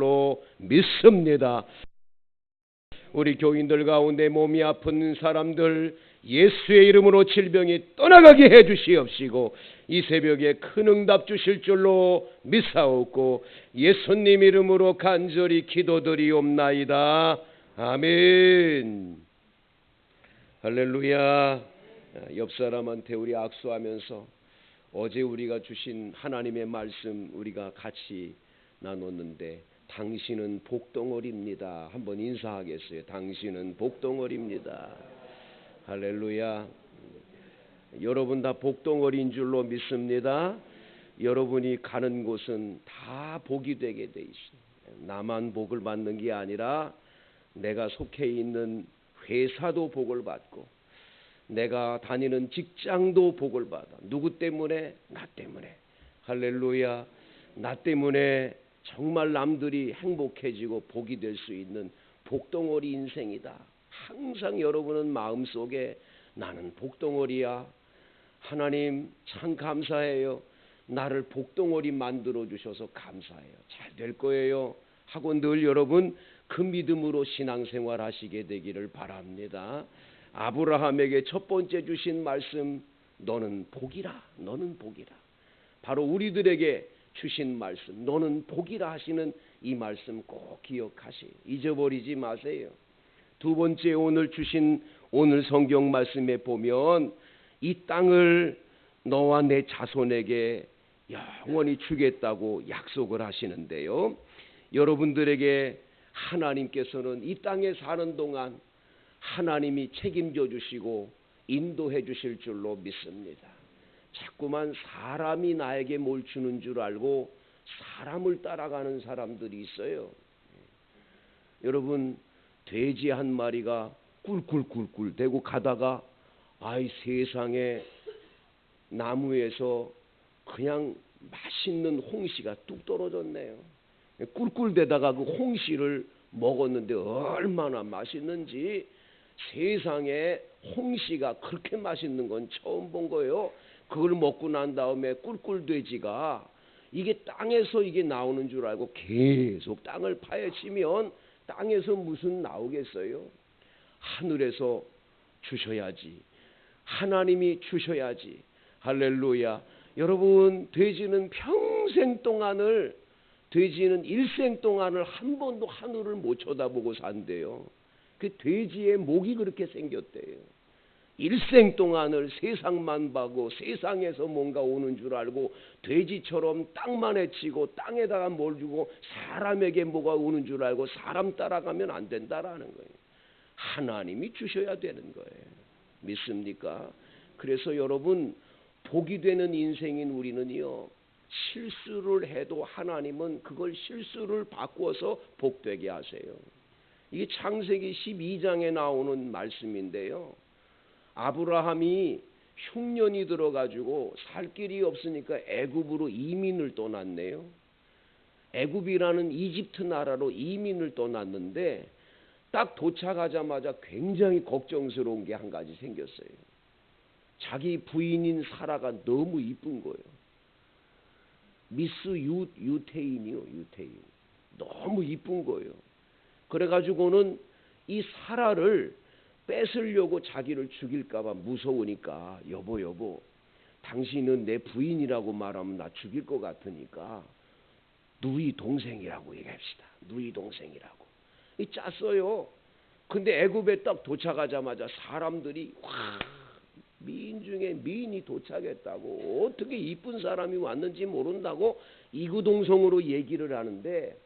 줄로 믿습니다. 우리 교인들 가운데 몸이 아픈 사람들 예수의 이름으로 질병이 떠나가게 해주시옵시고 이 새벽에 큰 응답 주실 줄로 믿사옵고 예수님 이름으로 간절히 기도드리옵나이다. 아멘. 할렐루야. 옆 사람한테 우리 악수하면서 어제 우리가 주신 하나님의 말씀 우리가 같이 나눴는데 당신은 복덩어리입니다. 한번 인사하겠어요. 당신은 복덩어리입니다. 할렐루야. 여러분 다 복덩어리인 줄로 믿습니다. 여러분이 가는 곳은 다 복이 되게 돼 있어요. 나만 복을 받는 게 아니라 내가 속해 있는 회사도 복을 받고 내가 다니는 직장도 복을 받아. 누구 때문에? 나 때문에. 할렐루야. 나 때문에 정말 남들이 행복해지고 복이 될 수 있는 복덩어리 인생이다. 항상 여러분은 마음속에 나는 복덩어리야. 하나님 참 감사해요. 나를 복덩어리 만들어 주셔서 감사해요. 잘 될 거예요. 하고 늘 여러분 그 믿음으로 신앙생활 하시게 되기를 바랍니다. 아브라함에게 첫 번째 주신 말씀 너는 복이라. 너는 복이라. 바로 우리들에게 주신 말씀 너는 복이라 하시는 이 말씀 꼭 기억하시. 잊어버리지 마세요. 두 번째 오늘 주신 오늘 성경 말씀에 보면 이 땅을 너와 내 자손에게 영원히 주겠다고 약속을 하시는데요. 여러분들에게 하나님께서는 이 땅에 사는 동안 하나님이 책임져 주시고 인도해 주실 줄로 믿습니다. 자꾸만 사람이 나에게 뭘 주는 줄 알고 사람을 따라가는 사람들이 있어요. 여러분 돼지 한 마리가 꿀꿀꿀꿀 대고 가다가 아이 세상에 나무에서 그냥 맛있는 홍시가 뚝 떨어졌네요. 꿀꿀대다가 그 홍시를 먹었는데 얼마나 맛있는지 세상에 홍시가 그렇게 맛있는 건 처음 본 거예요. 그걸 먹고 난 다음에 꿀꿀돼지가 이게 땅에서 이게 나오는 줄 알고 계속 땅을 파헤치면 땅에서 무슨 나오겠어요? 하늘에서 주셔야지. 하나님이 주셔야지. 할렐루야. 여러분 돼지는 평생 동안을 돼지는 일생 동안을 한 번도 하늘을 못 쳐다보고 산대요. 그 돼지의 목이 그렇게 생겼대요. 일생 동안을 세상만 봐고 세상에서 뭔가 오는 줄 알고 돼지처럼 땅만 헤치고 땅에다가 뭘 주고 사람에게 뭐가 오는 줄 알고 사람 따라가면 안 된다라는 거예요. 하나님이 주셔야 되는 거예요. 믿습니까? 그래서 여러분 복이 되는 인생인 우리는요. 실수를 해도 하나님은 그걸 실수를 바꾸어서 복되게 하세요. 이게 창세기 12장에 나오는 말씀인데요. 아브라함이 흉년이 들어가지고 살 길이 없으니까 애굽으로 이민을 떠났네요. 애굽이라는 이집트 나라로 이민을 떠났는데 딱 도착하자마자 굉장히 걱정스러운 게 한 가지 생겼어요. 자기 부인인 사라가 너무 이쁜 거예요. 미스 유태인이요. 유태인. 너무 이쁜 거예요. 그래가지고는 이 사라를 뺏으려고 자기를 죽일까봐 무서우니까 여보 당신은 내 부인이라고 말하면 나 죽일 것 같으니까 누이 동생이라고 얘기합시다. 누이 동생이라고. 이 짰어요. 근데 애굽에 딱 도착하자마자 사람들이 와 미인 중에 미인이 도착했다고 어떻게 이쁜 사람이 왔는지 모른다고 이구동성으로 얘기를 하는데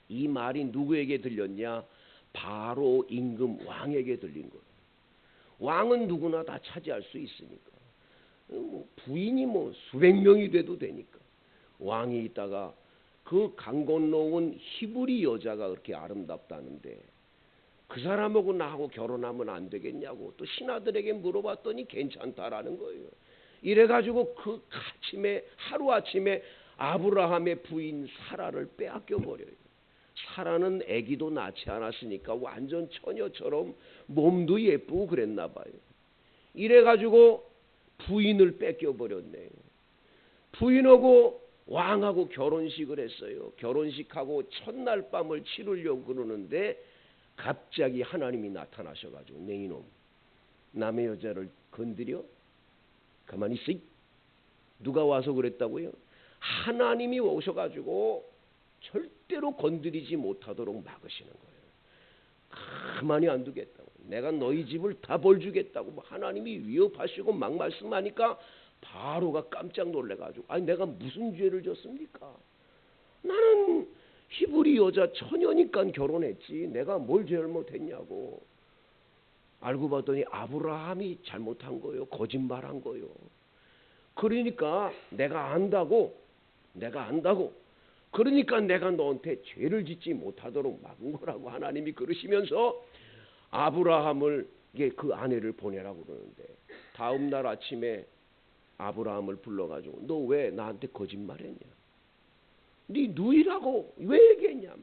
이 말이 누구에게 들렸냐? 바로 임금 왕에게 들린 거예요. 왕은 누구나 다 차지할 수 있으니까. 부인이 수백 명이 돼도 되니까. 왕이 있다가 그 강 건너온 히브리 여자가 그렇게 아름답다는데 그 사람하고 나하고 결혼하면 안 되겠냐고 또 신하들에게 물어봤더니 괜찮다라는 거예요. 이래가지고 그 아침에 하루아침에 아브라함의 부인 사라를 빼앗겨 버려요. 사라는 아기도 낳지 않았으니까 완전 처녀처럼 몸도 예쁘고 그랬나 봐요. 이래가지고 부인을 뺏겨 버렸네요. 부인하고 왕하고 결혼식을 했어요. 결혼식하고 첫날 밤을 치르려고 그러는데 갑자기 하나님이 나타나셔가지고 내 이놈 남의 여자를 건드려? 가만히 있어? 누가 와서 그랬다고요? 하나님이 오셔가지고 절대로 건드리지 못하도록 막으시는 거예요. 가만히 안 두겠다고. 내가 너희 집을 다 벌주겠다고 하나님이 위협하시고 막 말씀하니까 바로가 깜짝 놀래가지고 아니 내가 무슨 죄를 졌습니까? 나는 히브리 여자 처녀니까 결혼했지 내가 뭘 잘못했냐고. 알고 봤더니 아브라함이 잘못한 거예요. 거짓말한 거예요. 그러니까 내가 안다고 그러니까 내가 너한테 죄를 짓지 못하도록 막은 거라고 하나님이 그러시면서 아브라함을 그 아내를 보내라고 그러는데 다음 날 아침에 아브라함을 불러가지고 너 왜 나한테 거짓말했냐? 네 누이라고 왜 얘기했냐?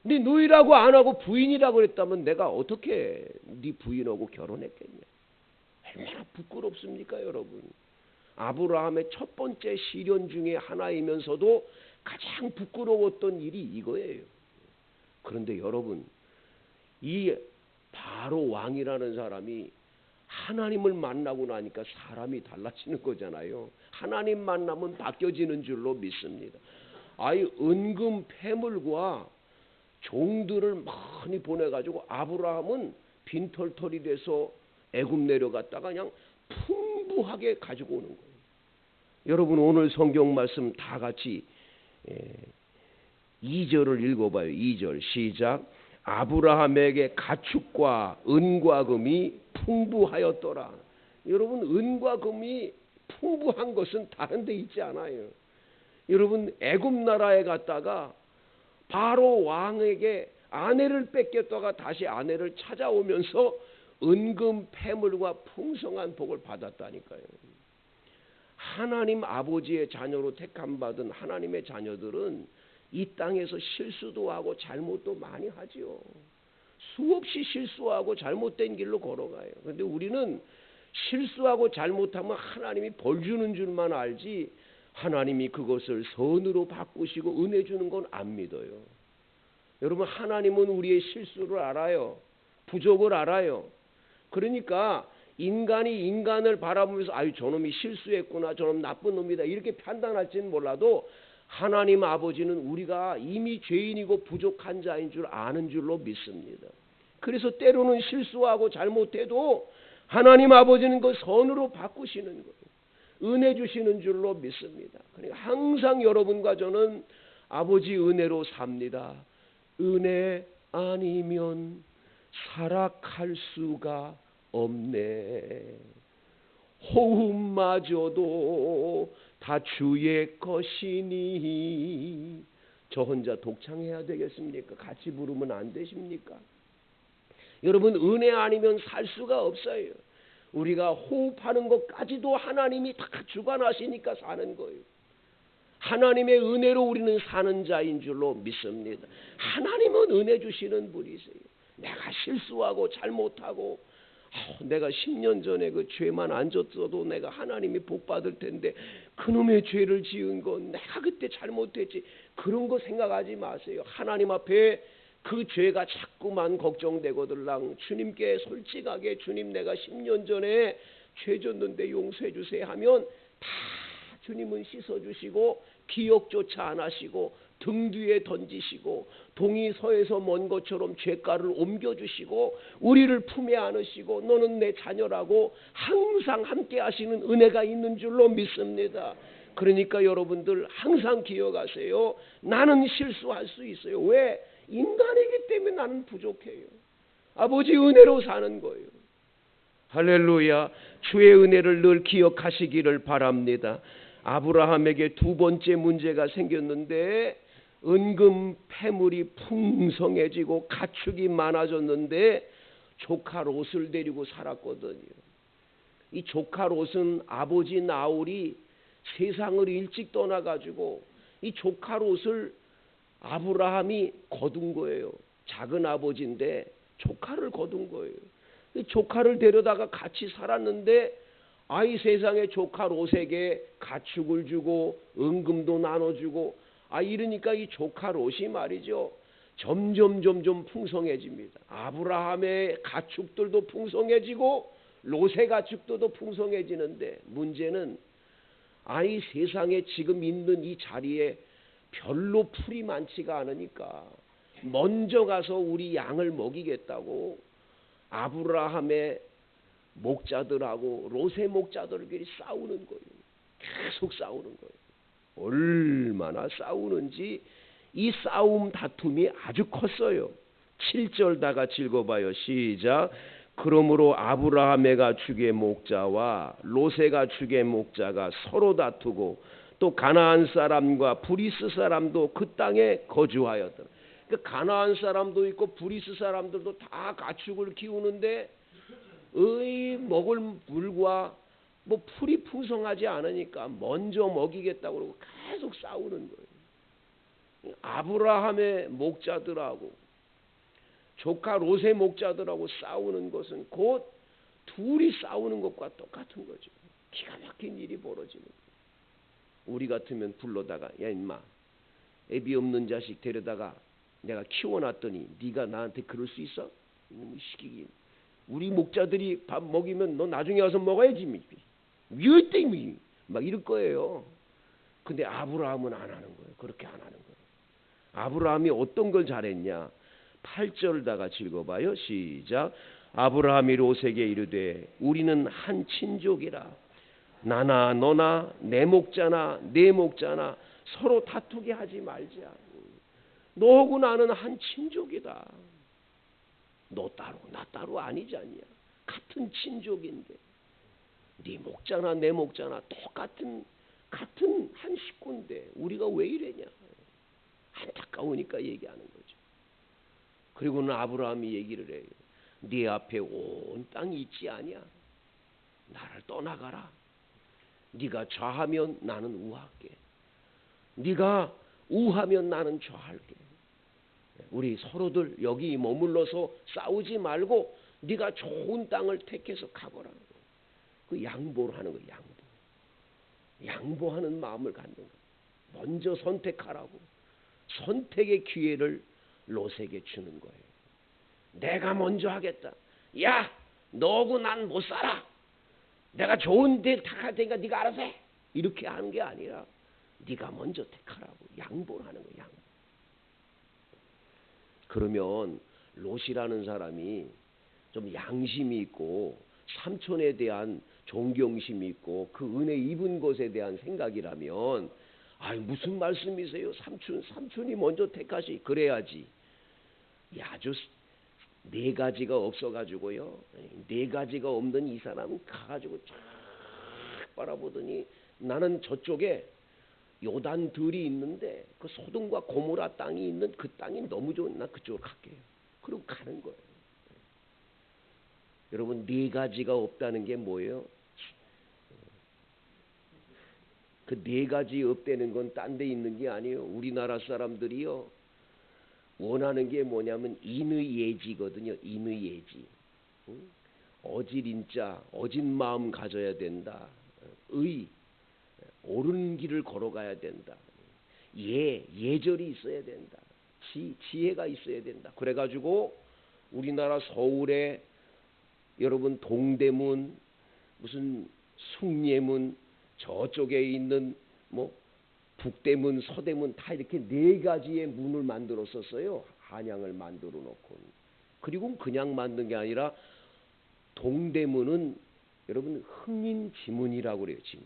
네 누이라고 안 하고 부인이라고 그랬다면 내가 어떻게 네 부인하고 결혼했겠냐? 얼마나 부끄럽습니까 여러분? 아브라함의 첫 번째 시련 중에 하나이면서도 가장 부끄러웠던 일이 이거예요. 그런데 여러분 이 바로 왕이라는 사람이 하나님을 만나고 나니까 사람이 달라지는 거잖아요. 하나님 만나면 바뀌어지는 줄로 믿습니다. 아이 은금 패물과 종들을 많이 보내가지고 아브라함은 빈털털이 돼서 애굽 내려갔다가 그냥 풍부하게 가지고 오는 거예요. 여러분 오늘 성경 말씀 다 같이 2절을 읽어봐요. 2절 시작. 아브라함에게 가축과 은과 금이 풍부하였더라. 여러분 은과 금이 풍부한 것은 다른 데 있지 않아요. 여러분 애굽 나라에 갔다가 바로 왕에게 아내를 뺏겼다가 다시 아내를 찾아오면서 은금 패물과 풍성한 복을 받았다니까요. 하나님 아버지의 자녀로 택함받은 하나님의 자녀들은 이 땅에서 실수도 하고 잘못도 많이 하지요. 수없이 실수하고 잘못된 길로 걸어가요. 그런데 우리는 실수하고 잘못하면 하나님이 벌 주는 줄만 알지 하나님이 그것을 선으로 바꾸시고 은혜 주는 건 안 믿어요. 여러분 하나님은 우리의 실수를 알아요. 부족을 알아요. 그러니까 인간이 인간을 바라보면서 아유 저놈이 실수했구나 저놈 나쁜 놈이다 이렇게 판단할지는 몰라도 하나님 아버지는 우리가 이미 죄인이고 부족한 자인 줄 아는 줄로 믿습니다. 그래서 때로는 실수하고 잘못해도 하나님 아버지는 그 선으로 바꾸시는 거예요. 은혜 주시는 줄로 믿습니다. 그러니까 항상 여러분과 저는 아버지 은혜로 삽니다. 은혜 아니면 살아갈 수가 없네. 호흡마저도 다 주의 것이니. 저 혼자 독창해야 되겠습니까? 같이 부르면 안 되십니까? 여러분 은혜 아니면 살 수가 없어요. 우리가 호흡하는 것까지도 하나님이 다 주관하시니까 사는 거예요. 하나님의 은혜로 우리는 사는 자인 줄로 믿습니다. 하나님은 은혜 주시는 분이세요. 내가 실수하고 잘못하고 내가 10년 전에 그 죄만 안 졌어도 내가 하나님이 복 받을 텐데 그놈의 죄를 지은 건 내가 그때 잘못했지 그런 거 생각하지 마세요. 하나님 앞에 그 죄가 자꾸만 걱정되거들랑 주님께 솔직하게 주님 내가 10년 전에 죄 졌는데 용서해 주세요 하면 다 주님은 씻어주시고 기억조차 안 하시고 등 뒤에 던지시고 동이 서에서 먼 것처럼 죄가를 옮겨주시고 우리를 품에 안으시고 너는 내 자녀라고 항상 함께 하시는 은혜가 있는 줄로 믿습니다. 그러니까 여러분들 항상 기억하세요. 나는 실수할 수 있어요. 왜? 인간이기 때문에 나는 부족해요. 아버지 은혜로 사는 거예요. 할렐루야. 주의 은혜를 늘 기억하시기를 바랍니다. 아브라함에게 두 번째 문제가 생겼는데 은금 패물이 풍성해지고 가축이 많아졌는데 조카 롯을 데리고 살았거든요. 이 조카 롯은 아버지 나홀이 세상을 일찍 떠나가지고 이 조카 롯을 아브라함이 거둔 거예요. 작은 아버지인데 조카를 거둔 거예요. 조카를 데려다가 같이 살았는데 아이 세상에 조카 롯에게 가축을 주고 은금도 나눠주고 이러니까 이 조카 롯이 말이죠. 점점 풍성해집니다. 아브라함의 가축들도 풍성해지고 롯의 가축들도 풍성해지는데 문제는 이 세상에 지금 있는 이 자리에 별로 풀이 많지가 않으니까 먼저 가서 우리 양을 먹이겠다고 아브라함의 목자들하고 롯의 목자들끼리 싸우는 거예요. 계속 싸우는 거예요. 얼마나 싸우는지 이 싸움 다툼이 아주 컸어요. 7절 다 같이 읽어봐요. 시작. 그러므로 아브라함의 가축의 목자와 롯의 가축의 목자가 서로 다투고 또 가나안 사람과 브리스 사람도 그 땅에 거주하였더라. 그러니까 가나안 사람도 있고 브리스 사람들도 다 가축을 키우는데 먹을 물과 풀이 풍성하지 않으니까 먼저 먹이겠다고 그러고 계속 싸우는 거예요. 아브라함의 목자들하고 조카 롯의 목자들하고 싸우는 것은 곧 둘이 싸우는 것과 똑같은 거죠. 기가 막힌 일이 벌어지는 거예요. 우리 같으면 불러다가 야 임마 애비 없는 자식 데려다가 내가 키워놨더니 네가 나한테 그럴 수 있어? 시키기. 우리 목자들이 밥 먹이면 너 나중에 와서 먹어야지. 미웠대 막 이럴 거예요. 근데 아브라함은 안 하는 거예요. 그렇게 안 하는 거예요. 아브라함이 어떤 걸 잘했냐? 8절 다 같이 읽어봐요. 시작. 아브라함이 롯에게 이르되 우리는 한 친족이라 나나 너나 내 목자나 내 목자나 서로 다투게 하지 말자. 너하고 나는 한 친족이다. 너 따로 나 따로 아니지 않냐. 같은 친족인데 네 목자나 내 목자나 같은 한 식구인데 우리가 왜 이래냐. 안타까우니까 얘기하는 거죠. 그리고는 아브라함이 얘기를 해요. 네 앞에 온 땅이 있지 아니야. 나를 떠나가라. 네가 좌하면 나는 우할게. 네가 우하면 나는 좌할게. 우리 서로들 여기 머물러서 싸우지 말고 네가 좋은 땅을 택해서 가거라. 그 양보를 하는 거예요. 양보하는 마음을 갖는 거예요. 먼저 선택하라고. 선택의 기회를 롯에게 주는 거예요. 내가 먼저 하겠다. 야, 너하고 난 못 살아. 내가 좋은 데 택할 테니까 네가 알아서 해. 이렇게 하는 게 아니라 네가 먼저 택하라고. 양보를 하는 거예요. 양보. 그러면 롯이라는 사람이 좀 양심이 있고 삼촌에 대한 존경심이 있고 그 은혜 입은 것에 대한 생각이라면 무슨 말씀이세요? 삼촌이 먼저 택하시. 그래야지. 아주 네 가지가 없어가지고요. 네 가지가 없는 이 사람은 가가지고 쫙 바라보더니 나는 저쪽에 요단 들이 있는데 그 소돔과 고모라 땅이 있는 그 땅이 너무 좋은 나 그쪽으로 갈게요. 그리고 가는 거예요. 여러분 네 가지가 없다는 게 뭐예요? 그 네 가지 없다는 건 딴 데 있는 게 아니에요. 우리나라 사람들이요 원하는 게 뭐냐면 인의예지거든요. 인의예지. 어질인자, 어진 마음 가져야 된다. 옳은 길을 걸어가야 된다. 예절이 있어야 된다. 지혜가 있어야 된다. 그래가지고 우리나라 서울에 여러분 동대문 무슨 숭례문 저쪽에 있는 북대문 서대문 다 이렇게 네 가지의 문을 만들었었어요. 한양을 만들어 놓고. 그리고 그냥 만든 게 아니라 동대문은 여러분 흥인지문이라고 그래요. 지문.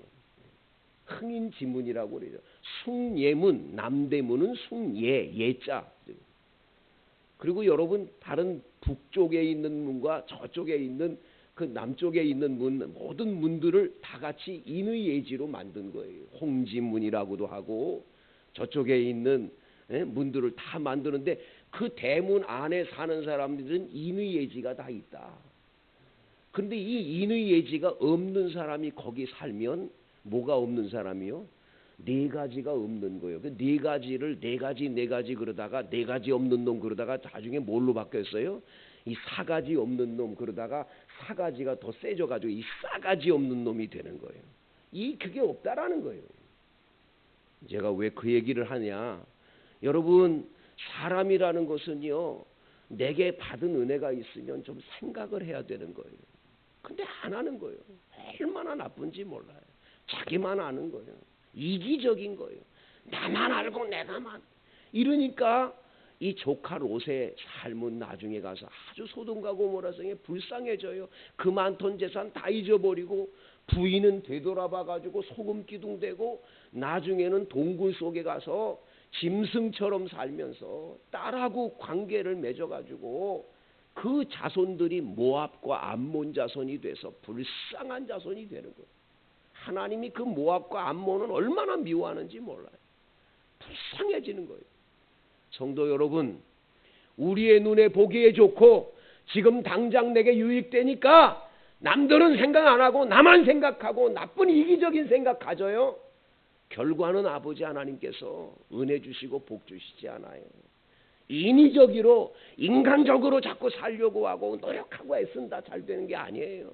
흥인지문이라고 그래요. 숭례문, 남대문은 숭예, 예자. 그리고 여러분 다른 북쪽에 있는 문과 저쪽에 있는 그 남쪽에 있는 문, 모든 문들을 다 같이 인의예지로 만든 거예요. 홍지문이라고도 하고 저쪽에 있는 문들을 다 만드는데 그 대문 안에 사는 사람들은 인의예지가 다 있다. 그런데 이 인의예지가 없는 사람이 거기 살면 뭐가 없는 사람이요? 네 가지가 없는 거예요. 그 네 가지를 네 가지 그러다가 네 가지 없는 놈 그러다가 나중에 뭘로 바뀌었어요? 이 사가지 없는 놈, 그러다가 사가지가 더 세져가지고 이 싸가지 없는 놈이 되는 거예요. 그게 없다라는 거예요. 제가 왜 그 얘기를 하냐? 여러분, 사람이라는 것은요, 내게 받은 은혜가 있으면 좀 생각을 해야 되는 거예요. 근데 안 하는 거예요. 얼마나 나쁜지 몰라요. 자기만 아는 거예요. 이기적인 거예요. 나만 알고 내가만. 이러니까 이 조카 롯의 삶은 나중에 가서 아주 소돔과 고모라성에 불쌍해져요. 그 많던 재산 다 잊어버리고 부인은 되돌아봐가지고 소금 기둥대고 나중에는 동굴 속에 가서 짐승처럼 살면서 딸하고 관계를 맺어가지고 그 자손들이 모압과 암몬 자손이 돼서 불쌍한 자손이 되는 거예요. 하나님이 그 모압과 암몬은 얼마나 미워하는지 몰라요. 불쌍해지는 거예요. 성도 여러분, 우리의 눈에 보기에 좋고 지금 당장 내게 유익되니까 남들은 생각 안 하고 나만 생각하고 나쁜 이기적인 생각 가져요. 결과는 아버지 하나님께서 은혜 주시고 복 주시지 않아요. 인위적으로 인간적으로 자꾸 살려고 하고 노력하고 애쓴다 잘 되는 게 아니에요.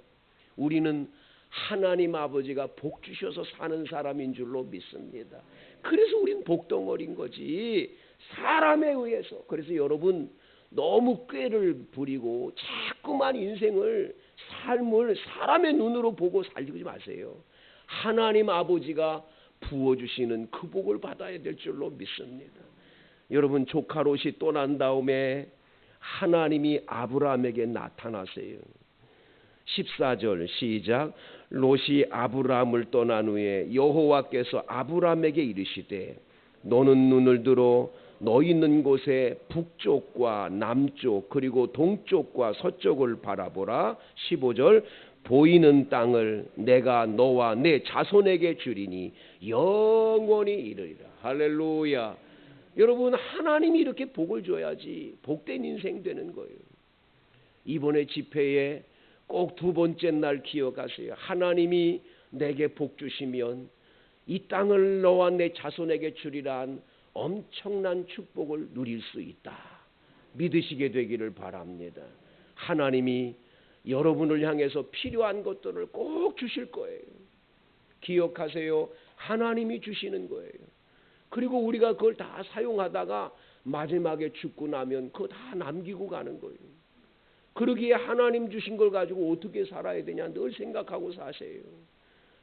우리는 하나님 아버지가 복 주셔서 사는 사람인 줄로 믿습니다. 그래서 우린 복덩어리인 거지 사람에 의해서. 그래서 여러분 너무 꾀를 부리고 자꾸만 인생을 삶을 사람의 눈으로 보고 살지 마세요. 하나님 아버지가 부어주시는 그 복을 받아야 될 줄로 믿습니다. 여러분 조카 롯이 떠난 다음에 하나님이 아브라함에게 나타나세요. 14절 시작. 롯이 아브라함을 떠난 후에 여호와께서 아브라함에게 이르시되 너는 눈을 들어 너 있는 곳에 북쪽과 남쪽 그리고 동쪽과 서쪽을 바라보라. 15절 보이는 땅을 내가 너와 내 자손에게 주리니 영원히 이르리라. 할렐루야. 여러분 하나님이 이렇게 복을 줘야지 복된 인생 되는 거예요. 이번에 집회에 꼭 두 번째 날 기억하세요. 하나님이 내게 복 주시면 이 땅을 너와 내 자손에게 주리란 엄청난 축복을 누릴 수 있다. 믿으시게 되기를 바랍니다. 하나님이 여러분을 향해서 필요한 것들을 꼭 주실 거예요. 기억하세요. 하나님이 주시는 거예요. 그리고 우리가 그걸 다 사용하다가 마지막에 죽고 나면 그거 다 남기고 가는 거예요. 그러기에 하나님 주신 걸 가지고 어떻게 살아야 되냐 늘 생각하고 사세요.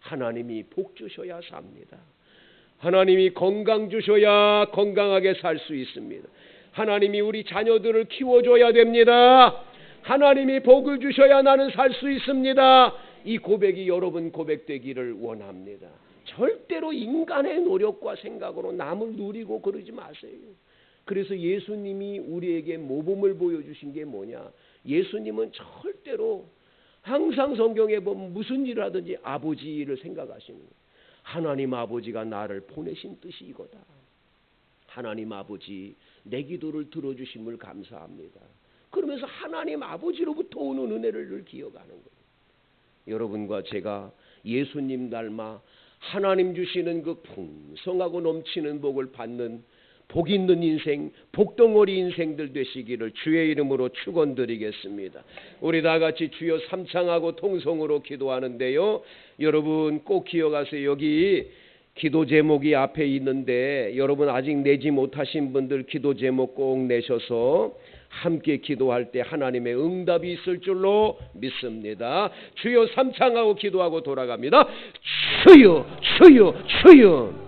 하나님이 복 주셔야 삽니다. 하나님이 건강 주셔야 건강하게 살 수 있습니다. 하나님이 우리 자녀들을 키워줘야 됩니다. 하나님이 복을 주셔야 나는 살 수 있습니다. 이 고백이 여러분 고백되기를 원합니다. 절대로 인간의 노력과 생각으로 남을 누리고 그러지 마세요. 그래서 예수님이 우리에게 모범을 보여주신 게 뭐냐? 예수님은 절대로 항상 성경에 보면 무슨 일을 하든지 아버지를 생각하시는 거예요. 하나님 아버지가 나를 보내신 뜻이 이거다. 하나님 아버지 내 기도를 들어주심을 감사합니다. 그러면서 하나님 아버지로부터 오는 은혜를 늘 기억하는 거예요. 여러분과 제가 예수님 닮아 하나님 주시는 그 풍성하고 넘치는 복을 받는 복 있는 인생, 복덩어리 인생들 되시기를 주의 이름으로 축원드리겠습니다. 우리 다 같이 주여 삼창하고 통성으로 기도하는데요. 여러분 꼭 기억하세요. 여기 기도 제목이 앞에 있는데 여러분 아직 내지 못하신 분들 기도 제목 꼭 내셔서 함께 기도할 때 하나님의 응답이 있을 줄로 믿습니다. 주여 삼창하고 기도하고 돌아갑니다. 주여 주여 주여.